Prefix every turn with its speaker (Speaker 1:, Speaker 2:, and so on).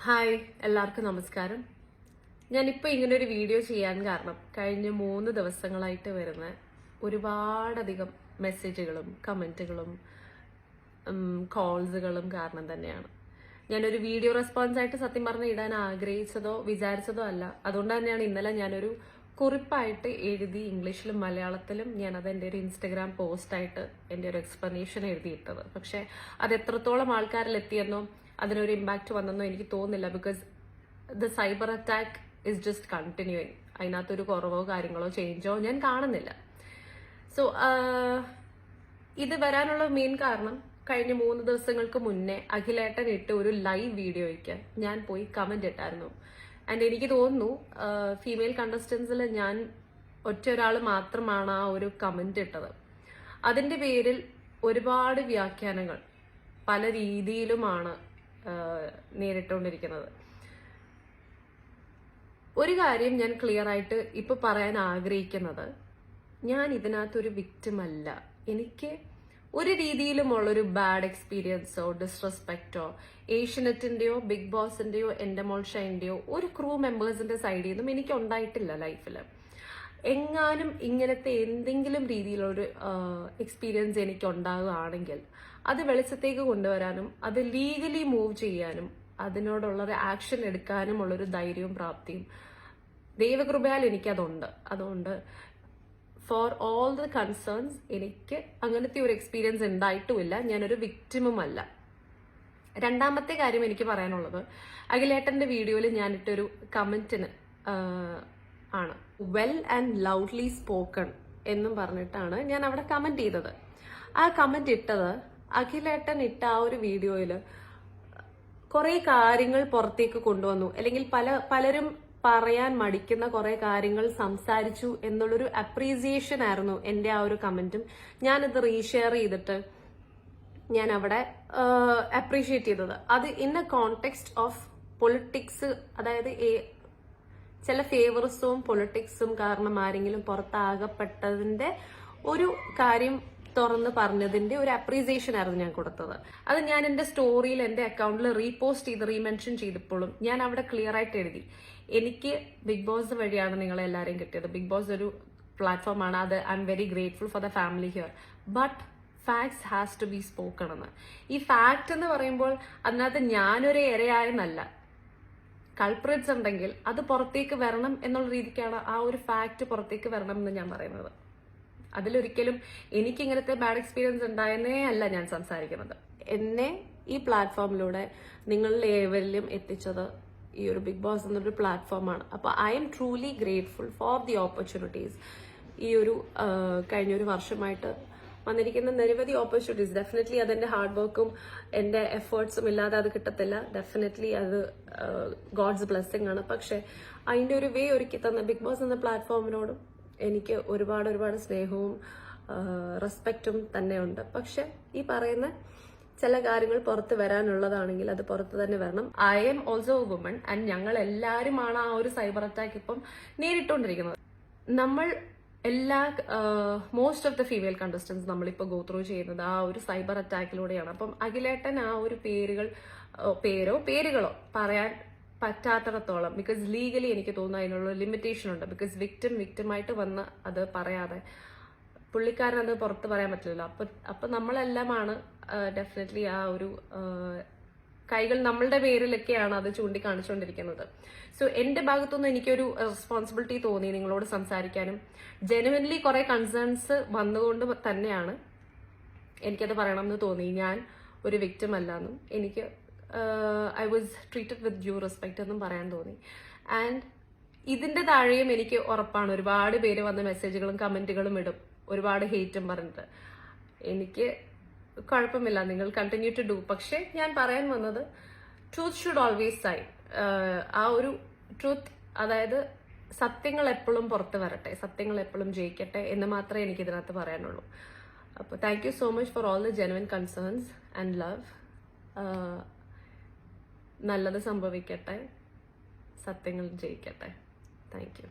Speaker 1: Hi, എല്ലാവർക്കും നമസ്കാരം. ഞാനിപ്പോൾ ഇങ്ങനൊരു വീഡിയോ ചെയ്യാൻ കാരണം കഴിഞ്ഞ 3 ദിവസങ്ങളായിട്ട് വരുന്ന ഒരുപാടധികം മെസ്സേജുകളും കമൻറ്റുകളും കോൾസുകളും കാരണം തന്നെയാണ്. ഞാനൊരു വീഡിയോ റെസ്പോൺസ് ആയിട്ട് സത്യം പറഞ്ഞ് ഇടാൻ ആഗ്രഹിച്ചതോ വിചാരിച്ചതോ അല്ല. അതുകൊണ്ട് തന്നെയാണ് ഇന്നലെ ഞാനൊരു കുറിപ്പായിട്ട് എഴുതി ഇംഗ്ലീഷിലും മലയാളത്തിലും ഞാനത് എൻ്റെ ഒരു ഇൻസ്റ്റഗ്രാം പോസ്റ്റായിട്ട് എൻ്റെ ഒരു എക്സ്പ്ലനേഷൻ എഴുതിയിട്ടത്. പക്ഷെ അത് എത്രത്തോളം ആൾക്കാരിൽ എത്തിയെന്നോ അതിനൊരു ഇമ്പാക്റ്റ് വന്നെന്നോ എനിക്ക് തോന്നുന്നില്ല. Because the cyber attack is just continuing. അതിനകത്തൊരു കുറവോ കാര്യങ്ങളോ ചേഞ്ചോ ഞാൻ കാണുന്നില്ല. സോ ഇത് വരാനുള്ള മെയിൻ കാരണം കഴിഞ്ഞ 3 ദിവസങ്ങൾക്ക് മുന്നേ അഖിലേട്ടൻ ഇട്ട് ഒരു ലൈവ് വീഡിയോയ്ക്ക് ഞാൻ പോയി കമന്റ് ഇട്ടായിരുന്നു. ആൻഡ് എനിക്ക് തോന്നുന്നു ഫീമെയിൽ കണ്ടസ്റ്റൻസിൽ ഞാൻ ഒറ്റ ഒരാൾ മാത്രമാണ് ആ ഒരു കമന്റ് ഇട്ടത്. അതിന്റെ പേരിൽ ഒരുപാട് വ്യാഖ്യാനങ്ങൾ പല രീതിയിലുമാണ് നേരിട്ടുകൊണ്ടിരിക്കുന്നത്. ഒരു കാര്യം ഞാൻ ക്ലിയർ ആയിട്ട് ഇപ്പൊ പറയാൻ ആഗ്രഹിക്കുന്നത്, ഞാൻ ഇതിനകത്തൊരു വിക്ടിം അല്ല. എനിക്ക് ഒരു രീതിയിലുമുള്ളൊരു ബാഡ് എക്സ്പീരിയൻസോ ഡിസ്റെസ്പെക്റ്റോ ഏഷ്യനെറ്റിന്റെയോ ബിഗ് ബോസിന്റെയോ എൻഡമോൾ ഷൈന്റെയോ ഒരു ക്രൂ മെമ്പേഴ്സിന്റെ സൈഡിൽ നിന്നും എനിക്ക് ഉണ്ടായിട്ടില്ല ലൈഫിൽ. എങ്ങാനും ഇങ്ങനത്തെ എന്തെങ്കിലും രീതിയിലൊരു എക്സ്പീരിയൻസ് എനിക്ക് ഉണ്ടാകുകയാണെങ്കിൽ അത് വെളിച്ചത്തേക്ക് കൊണ്ടുവരാനും അത് ലീഗലി മൂവ് ചെയ്യാനും അതിനോടുള്ളൊരു ആക്ഷൻ എടുക്കാനും ഉള്ളൊരു ധൈര്യവും പ്രാപ്തിയും ദൈവകൃപയാൽ എനിക്കതുണ്ട്. അതുകൊണ്ട് ഫോർ ഓൾ ദ കൺസേൺസ് എനിക്ക് അങ്ങനത്തെ ഒരു എക്സ്പീരിയൻസ് ഉണ്ടായിട്ടുമില്ല. ഞാനൊരു വിക്ടിമും അല്ല. രണ്ടാമത്തെ കാര്യം എനിക്ക് പറയാനുള്ളത്, അഖിലേട്ടന്റെ വീഡിയോയിൽ ഞാനിട്ടൊരു കമന്റിന് ആണ് വെൽ ആൻഡ് ലൗഡ്ലി സ്പോക്കൺ എന്നും പറഞ്ഞിട്ടാണ് ഞാൻ അവിടെ കമന്റ് ചെയ്തത്. ആ കമന്റ് ഇട്ടത് അഖിലേട്ടൻ ഇട്ട ആ ഒരു വീഡിയോയിൽ കുറെ കാര്യങ്ങൾ പുറത്തേക്ക് കൊണ്ടുവന്നു, അല്ലെങ്കിൽ പലരും പറയാൻ മടിക്കുന്ന കുറെ കാര്യങ്ങൾ സംസാരിച്ചു എന്നുള്ളൊരു അപ്രീസിയേഷൻ ആയിരുന്നു എന്റെ ആ ഒരു കമന്റും. ഞാനത് റീഷെയർ ചെയ്തിട്ട് ഞാൻ അവിടെ അപ്രീഷിയേറ്റ് ചെയ്തത്. അത് in A context of politics, അതായത് ചില ഫേവറിസവും പൊളിറ്റിക്സും കാരണം ആരെങ്കിലും പുറത്താകപ്പെട്ടതിന്റെ ഒരു കാര്യം തുറന്ന് പറഞ്ഞതിന്റെ ഒരു അപ്രീസിയേഷൻ ആയിരുന്നു ഞാൻ കൊടുത്തത്. അത് ഞാൻ എന്റെ സ്റ്റോറിയിൽ എന്റെ അക്കൗണ്ടിൽ റീപോസ്റ്റ് ചെയ്ത് റീമെൻഷൻ ചെയ്തപ്പോഴും ഞാൻ അവിടെ ക്ലിയർ ആയിട്ട് എഴുതി, എനിക്ക് ബിഗ് ബോസ് വഴിയാണ് നിങ്ങളെ എല്ലാവരെയും കിട്ടിയത്. ബിഗ് ബോസ് ഒരു പ്ലാറ്റ്ഫോമാണ്. അത് I am very grateful for the family here, but facts has to be spoken എന്ന്. ഈ ഫാക്ട് എന്ന് പറയുമ്പോൾ അതിനകത്ത് ഞാനൊരു ഇരയായെന്നല്ല. കൾപ്രിറ്റ്സ് ഉണ്ടെങ്കിൽ അത് പുറത്തേക്ക് വരണം എന്നുള്ള രീതിക്കാണ് ആ ഒരു ഫാക്ട് പുറത്തേക്ക് വരണം എന്ന് ഞാൻ പറയുന്നത്. അതിലൊരിക്കലും എനിക്ക് ഇങ്ങനത്തെ ബാഡ് എക്സ്പീരിയൻസ് ഉണ്ടായെന്നേ അല്ല ഞാൻ സംസാരിക്കുന്നത്. എന്നെ ഈ പ്ലാറ്റ്ഫോമിലൂടെ നിങ്ങളിൽ ഏവരിലും എത്തിച്ചത് ഈ ഒരു ബിഗ് ബോസ് എന്നൊരു പ്ലാറ്റ്ഫോമാണ്. അപ്പോൾ I M truly grateful for the opportunities. ഈ ഒരു കഴിഞ്ഞൊരു വർഷമായിട്ട് വന്നിരിക്കുന്ന നിരവധി ഓപ്പർച്യൂണിറ്റീസ്. ഡെഫിനറ്റ്ലി അതെന്റെ ഹാർഡ് വർക്കും എന്റെ എഫേർട്സും ഇല്ലാതെ അത് കിട്ടത്തില്ല. ഡെഫിനറ്റ്ലി അത് ഗോഡ്സ് ബ്ലെസ്സിങ് ആണ്. പക്ഷെ അതിന്റെ ഒരു വേ ഒരുക്കി തന്ന ബിഗ് ബോസ് എന്ന പ്ലാറ്റ്ഫോമിനോടും എനിക്ക് ഒരുപാട് സ്നേഹവും റെസ്പെക്റ്റും തന്നെയുണ്ട്. പക്ഷെ ഈ പറയുന്ന ചില കാര്യങ്ങൾ പുറത്ത് വരാനുള്ളതാണെങ്കിൽ അത് പുറത്ത് തന്നെ വരണം. I am also A woman and ഞങ്ങൾ എല്ലാവരുമാണ് ആ ഒരു സൈബർ അറ്റാക്ക് ഇപ്പം നേരിട്ടുകൊണ്ടിരിക്കുന്നത്. നമ്മൾ എല്ലാ most of the female contestants നമ്മളിപ്പോൾ ഗോ ത്രൂ ചെയ്യുന്നത് ആ ഒരു സൈബർ അറ്റാക്കിലൂടെയാണ്. അപ്പം അഖിലേട്ടൻ ആ ഒരു പേരുകളോ പറയാൻ പറ്റാത്തിടത്തോളം, ബിക്കോസ് ലീഗലി എനിക്ക് തോന്നുന്നു അതിനുള്ള ലിമിറ്റേഷൻ ഉണ്ട്. ബിക്കോസ് വിക്ടിമായിട്ട് വന്ന് അത് പറയാതെ പുള്ളിക്കാരൻ അത് പുറത്ത് പറയാൻ പറ്റില്ലല്ലോ. അപ്പൊ നമ്മളെല്ലാമാണ് ഡെഫിനറ്റ്ലി ആ ഒരു കൈകൾ നമ്മളുടെ പേരിലൊക്കെയാണ് അത് ചൂണ്ടിക്കാണിച്ചുകൊണ്ടിരിക്കുന്നത്. സോ എന്റെ ഭാഗത്തുനിന്ന് എനിക്കൊരു റെസ്പോൺസിബിലിറ്റി തോന്നി നിങ്ങളോട് സംസാരിക്കാനും. ജെനുവൻലി കുറെ കൺസേൺസ് വന്നുകൊണ്ട് തന്നെയാണ് എനിക്കത് പറയണമെന്ന് തോന്നി. ഞാൻ ഒരു വിക്ടിം അല്ലാന്നും എനിക്ക് I was treated with due respect എന്നും പറയാൻ തോന്നി. ആൻഡ് ഇതിന്റെ താഴെയും എനിക്ക് ഉറപ്പാണ് ഒരുപാട് പേര് വന്ന മെസ്സേജുകളും കമന്റുകളും ഇടും, ഒരുപാട് ഹേറ്റും പറഞ്ഞിട്ട്. എനിക്ക് കുഴപ്പമില്ല, നിങ്ങൾ കണ്ടിന്യൂ ടു ഡു. പക്ഷെ ഞാൻ പറയാൻ വന്നത്, ട്രൂത്ത് ഷുഡ് ഓൾവേസ് സൈൻ. ആ ഒരു ട്രൂത്ത്, അതായത് സത്യങ്ങൾ എപ്പോഴും പുറത്ത് വരട്ടെ, സത്യങ്ങൾ എപ്പോഴും ജയിക്കട്ടെ എന്ന് മാത്രമേ എനിക്ക് ഇതിനകത്ത് പറയാനുള്ളൂ. അപ്പോൾ thank you so much for all the genuine concerns and love. നല്ലത് സംഭവിക്കട്ടെ, സത്യങ്ങൾ ജയിക്കട്ടെ. Thank U.